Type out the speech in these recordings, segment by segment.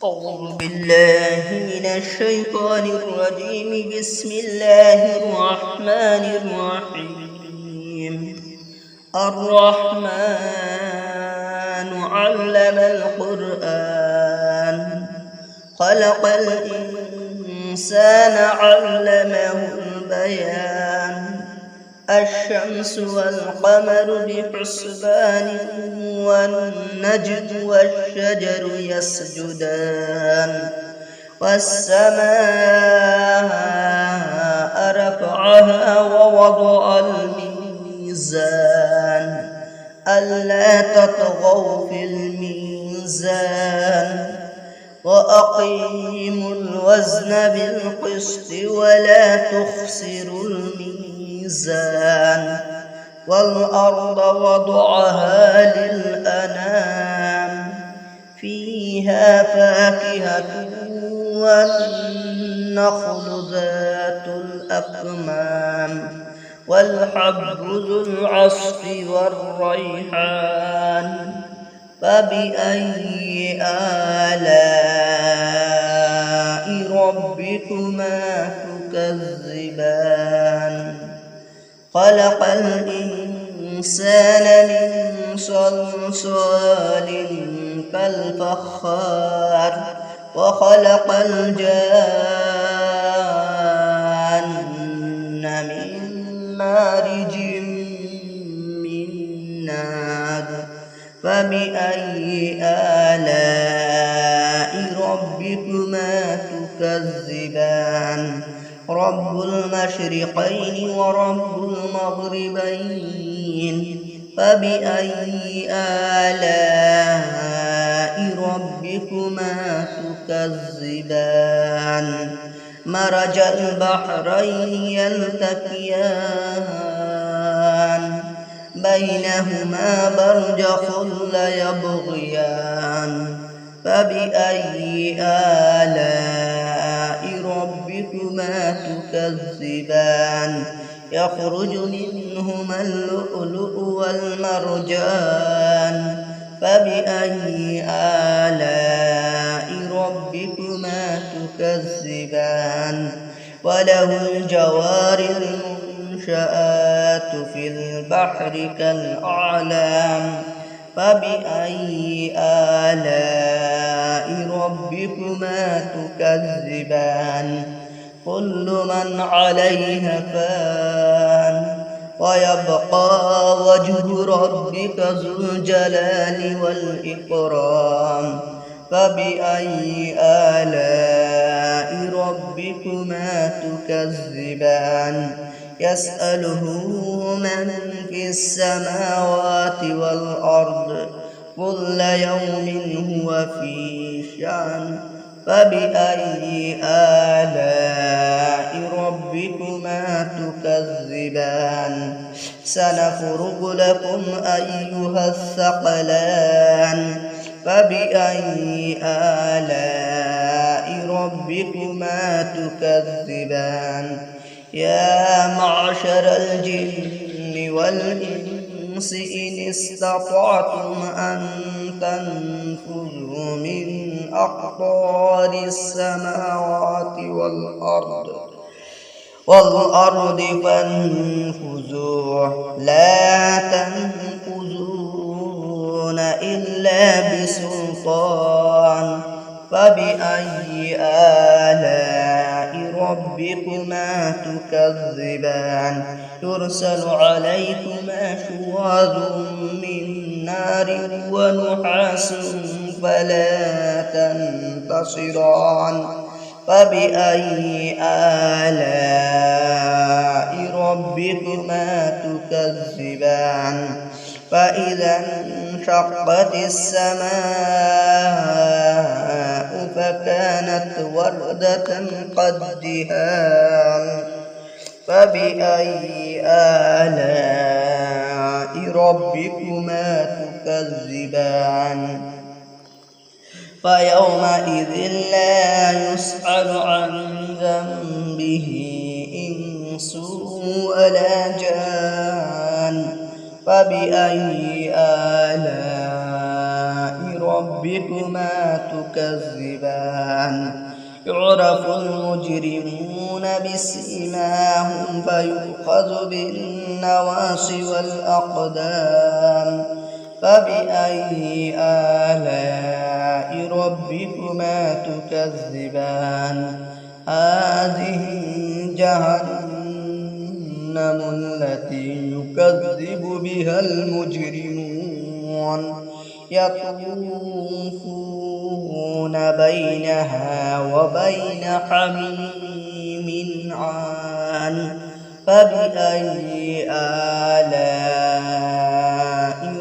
أعوذ بالله من الشيطان الرجيم. بسم الله الرحمن الرحيم. الرحمن علم القرآن، خلق الإنسان علمه البيان. الشمس والقمر بحسبان، والنجم والشجر يسجدان. والسماء رفعها ووضع الميزان، ألا تطغوا في الميزان. وأقيموا الوزن بالقسط ولا تخسروا الميزان. والأرض وضعها للأنام، فيها فاكهة والنخل ذات الأكمام، والحب ذو العصف والريحان. فبأي آلاء ربكما تكذبان؟ خلق الإنسان من صلصال كالفخار، وخلق الجان من مارج من نار. فبأي آلاء ربكما تكذبان؟ رب المشرقين ورب المغربين. فبأي آلاء ربكما تكذبان؟ مرج البحرين يلتقيان، بينهما برزخ لا يبغيان. فبأي آلاء ربكما تكذبان؟ يخرج منهما اللؤلؤ والمرجان. فبأي آلاء ربكما تكذبان؟ وله الجوار المنشآت في البحر كالأعلام. فبأي آلاء ربكما تكذبان؟ كل من عليها فان، ويبقى وجه ربك ذو الجلال والإكرام. فبأي آلاء ربكما تكذبان؟ يسأله من في السماوات والأرض، كل يوم هو في شأن. فبأي آلاء ربكما تكذبان؟ سنفرغ لكم أيها الثقلان. فبأي آلاء ربكما تكذبان؟ يا معشر الجن والإنس إن استطعتم أن تنفذوا من أقطار السماوات والأرض فانفذوا، لا تنفذون إلا بسلطان. فبأي آلاء ربكما تكذبان؟ يرسل عليكما شواظ من نار ونحاس فلا تنتصران. فبأي آلاء ربكما تكذبان؟ فإذا انشقت السماء فكانت وردة كالدهان. فبأي آلاء ربكما تكذبان؟ فيومئذ لا يسأل عن ذنبه إنس ولا جان. فبأي آلاء ربكما تكذبان يعرف المجرمون بسيماهم فيؤخذ بالنواصي والأقدام فبأي آلاء ربكما تكذبان هذه جهنم التي يكذب بها المجرمون يطوفون بينها وبين حميم عان فبأي آلاء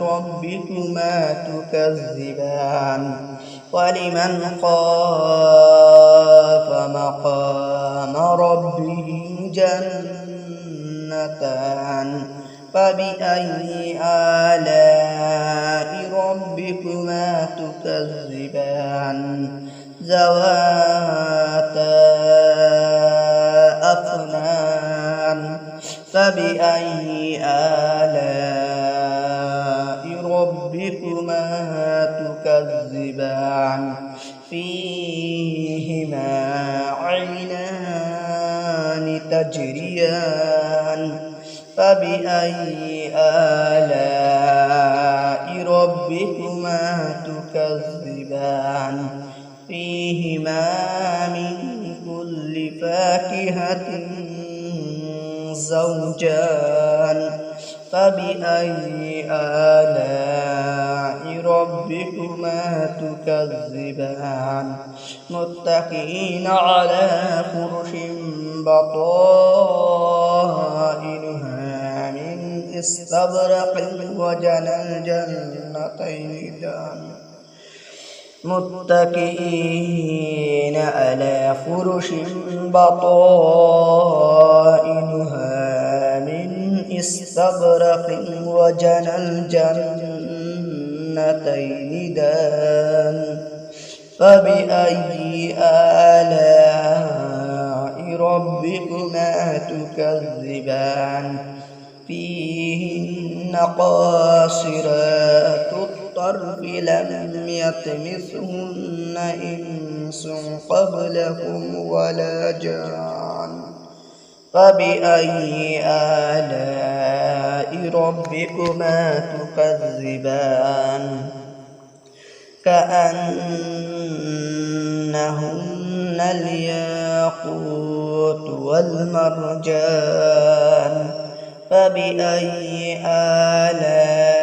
ربكما تكذبان ولمن خاف مقام ربه جنتان فبأي آلاء ربكما تكذبان ذواتا أفنان فبأي آلاء ربكما تكذبان فيهما عينان تجريان فبأي آلاء ربكما تكذبان فيهما من كل فاكهة زوجان فبأي آلاء ربكما تكذبان متكئين على فرش بطائنها من استبرق وجنى الجنتين دان متكئين على فرش بطائنها من استبرق وجنى الجنتين دان فبأي آلاء ربكما تكذبان فيهن قاصرات الطرف لم يطمثهن إنس قبلهم ولا جان فبأي آلاء ربكما تكذبان كأنهن الياقوت والمرجان فبأي آلاء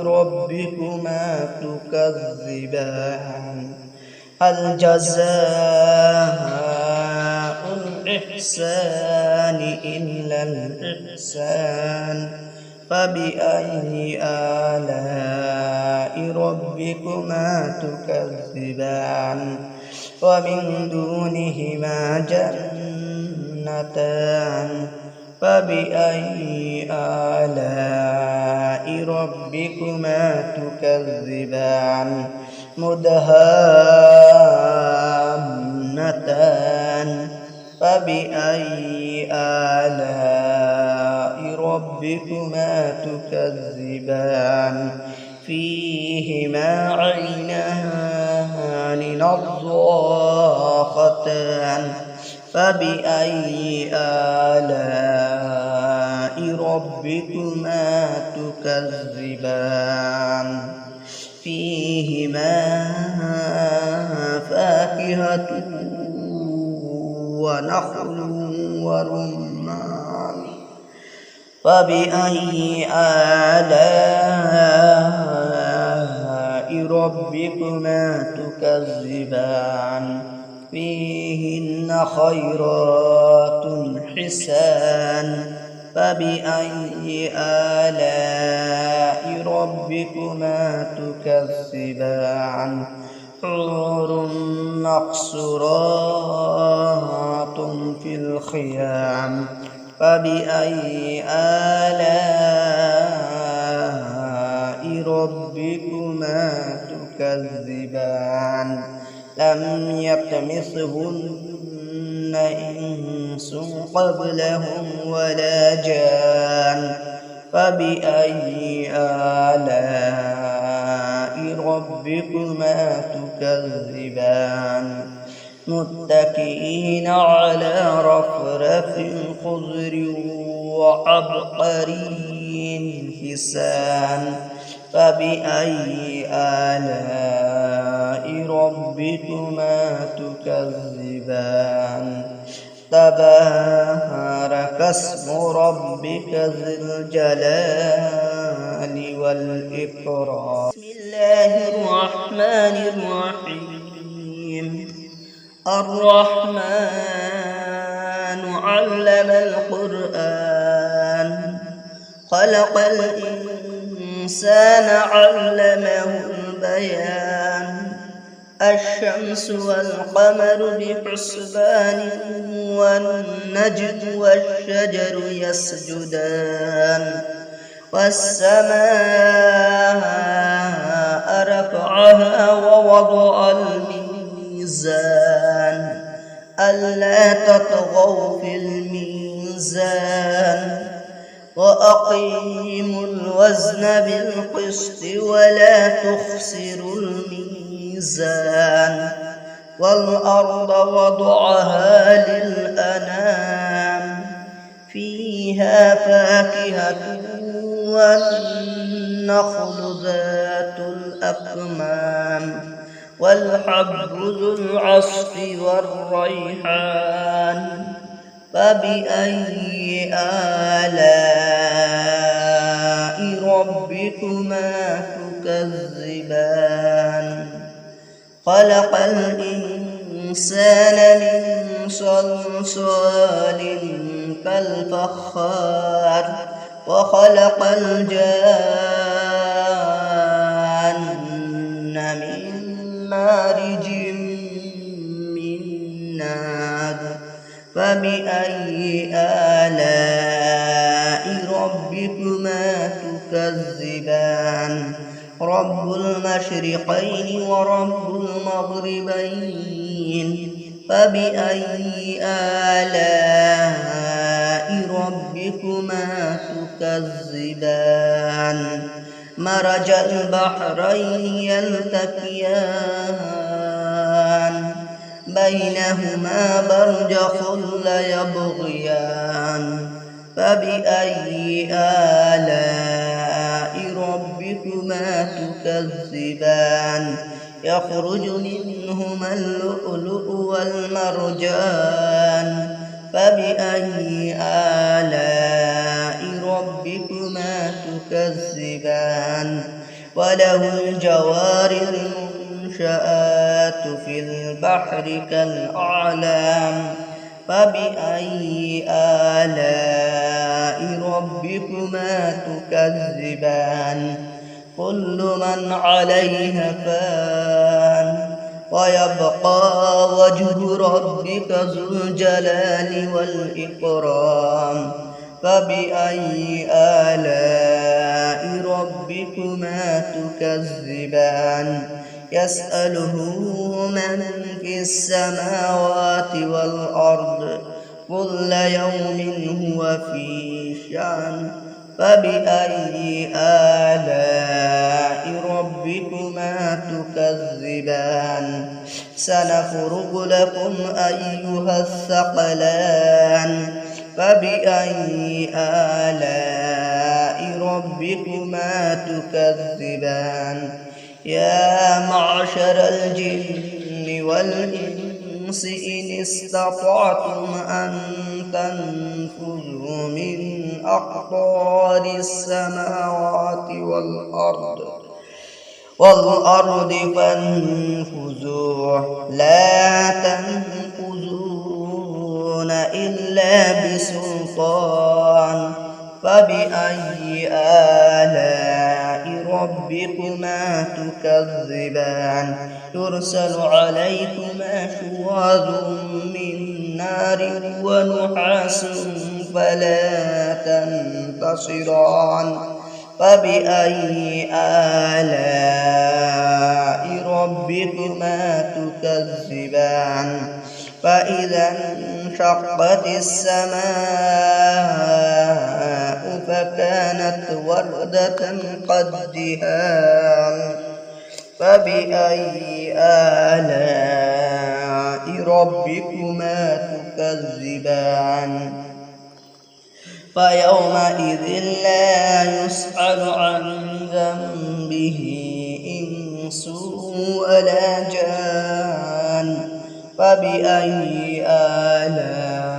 ربكما تكذبان هل جزاء الإحسان إلا الإحسان فبأي آلاء ربكما تكذبان ومن دونهما جنتان فبأي آلاء ربكما تكذبان مدهامتان فبأي آلاء ربكما تكذبان فيهما عينان نضاختان فبأي آلاء ربكما تكذبان فيهما فاكهة ونخل ورمان فبأي آلاء ربكما تكذبان فيهن خيرات حسان فبأي آلاء ربكما تكذبان حور مقصورات في الخيام فبأي آلاء ربكما تكذبان لم يطمثهن إنس قبلهم ولا جان فبأي آلاء ربكما تكذبان متكئين على رفرف خضر وعبقري حسان فبأي آلاء ربكما تكذبان تبارك اسم ربك ذي الجلال والإكرام بسم الله الرحمن الرحيم الرحمن علم القرآن خلق الإنسان علمه البيان الشمس والقمر بحسبان والنجم والشجر يسجدان والسماء رفعها ووضع الميزان ألا تطغوا في الميزان وأقيموا الوزن بالقسط ولا تخسروا الميزان والأرض وضعها للأنام فيها فاكهة والنخل ذات الأكمام والحب ذو العصف والريحان فبأي آلاء ربكما تكذبان خلق الإنسان من صلصال كالفخار وخلق الجان من مارج من نار فبأي آلاء ربكما تكذبان رب المشرقين ورب المغربين فبأي آلاء ربكما تكذبان مرج البحرين يلتقيان بينهما برزخ لا يبغيان فبأي آلاء ربكما تكذبان يخرج منهما اللؤلؤ والمرجان فبأي آلاء ربكما تكذبان وله الجوار المنشآت في البحر كالأعلام فبأي آلاء ربكما تكذبان كل من عليها فان ويبقى وجه ربك ذو الجلال والإكرام فبأي آلاء ربكما تكذبان يسأله من في السماوات والأرض كل يوم هو في شأن فبأي آلاء ربكما تكذبان سنفرغ لكم أيها الثقلان فبأي آلاء ربكما تكذبان يا معشر الجن والإنس إن استطعتم أن تنفذوا من أقطار السماوات والأرض فانفذوا لا تنفذون إلا بسلطان فبأي آلاء ربكما تكذبان يرسل عليكما شواظ من نار ونحاس فلا تنتصران فبأي آلاء ربكما تكذبان فإذا انشقت السماء فكانت وردة قدهان فبأي آلاء ربكما تكذبان فيومئذ لا يسأل عن ذنبه إنس ولا جان فبأي آلاء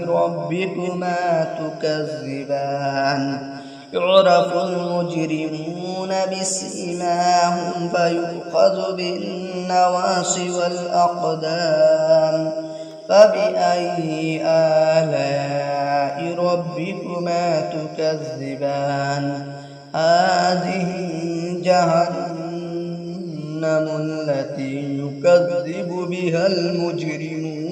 ربكما تكذبان يعرف المجرمون بسيماهم فيؤخذ بالنواصي والأقدام فبأي آلاء ربكما تكذبان هذه جهنم التي يكذب بها المجرمون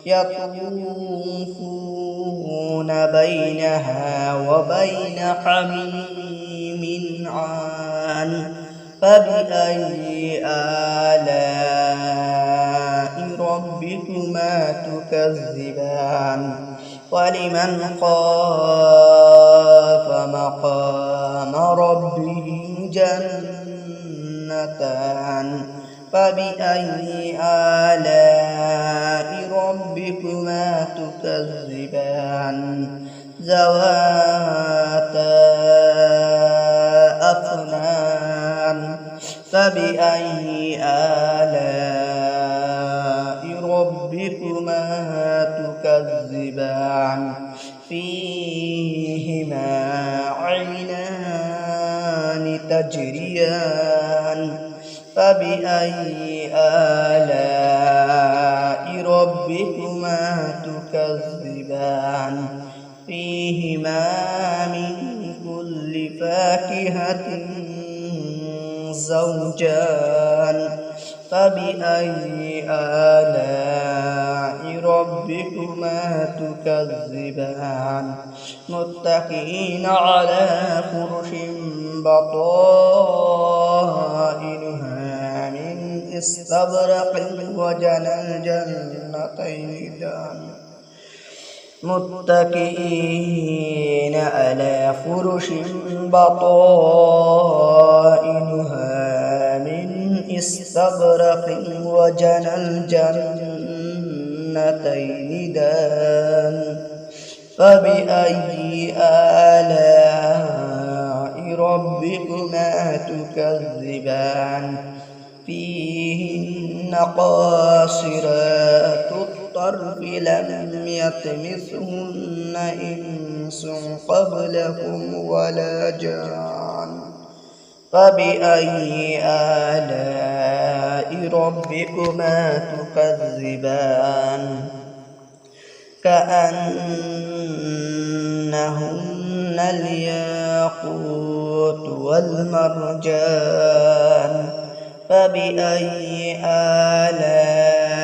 يطوفون بينها وبين حميم عان فبأي آلاء ربكما تكذبان ولمن خاف مقام ربه جنتان فبأي آلاء ربكما تكذبان ذواتا أفنان فبأي آلاء ربكما تكذبان فيهما عينان تجريان فبأي آلاء ربكما تكذبان فيهما من كل فاكهة زوجان فبأي آلاء ربكما تكذبان متكئين على فرش بطائنها من استبرق وجنى الجنتين دان متكئين على فرش بطائنها من استبرق وجنى الجنتين دان فبأي آلاء ربكما تكذبان فيهن قاصرات الطرف لم يطمثهن إنس قبلهم ولا جان فبأي آلاء ربكما تكذبان كأنهن الياقوت والمرجان فبأي آلاء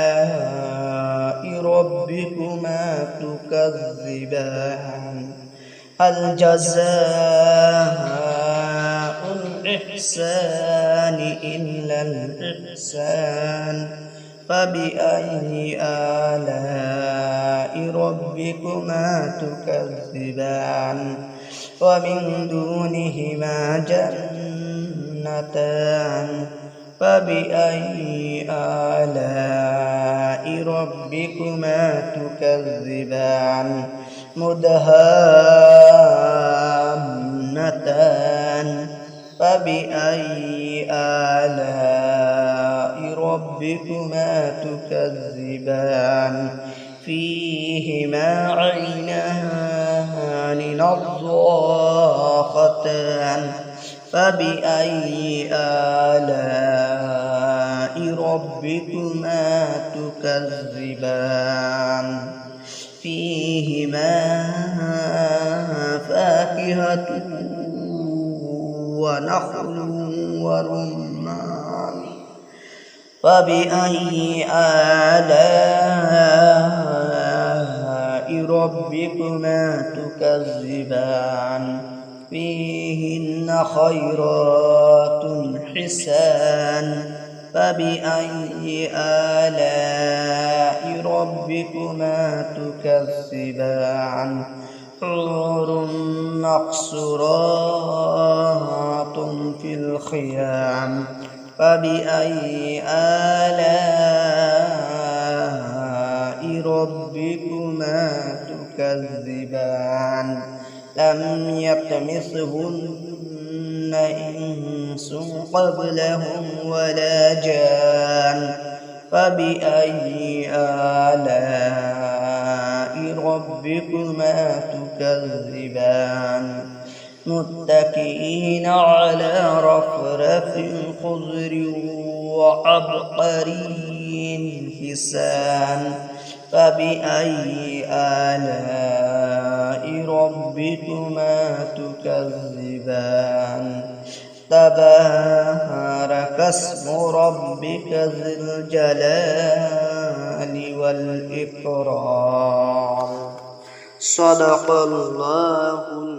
ربكما تكذبان هل جزاء الإحسان إلا الإحسان فبأي آلاء ربكما تكذبان ومن دونهما جنتان فبأي آلاء ربكما تكذبان مدهامتان فبأي آلاء ربكما تكذبان فيهما عينان نضاختان فبأي آلاء ربكما تكذبان فيهما فاكهة ونخل ورمان فبأي آلاء ربكما تكذبان فيهن خيرات حسان فبأي آلاء ربكما تكذبان حور مقصورات في الخيام فبأي آلاء ربكما تكذبان لم يطمثهن إنس قبلهم ولا جان فبأي آلاء ربكما تكذبان متكئين على رفرف خضر وعبقري حسان فبأي آلاء ربكما تكذبان تبارك اسم ربك ذي الجلال والإكرام صدق الله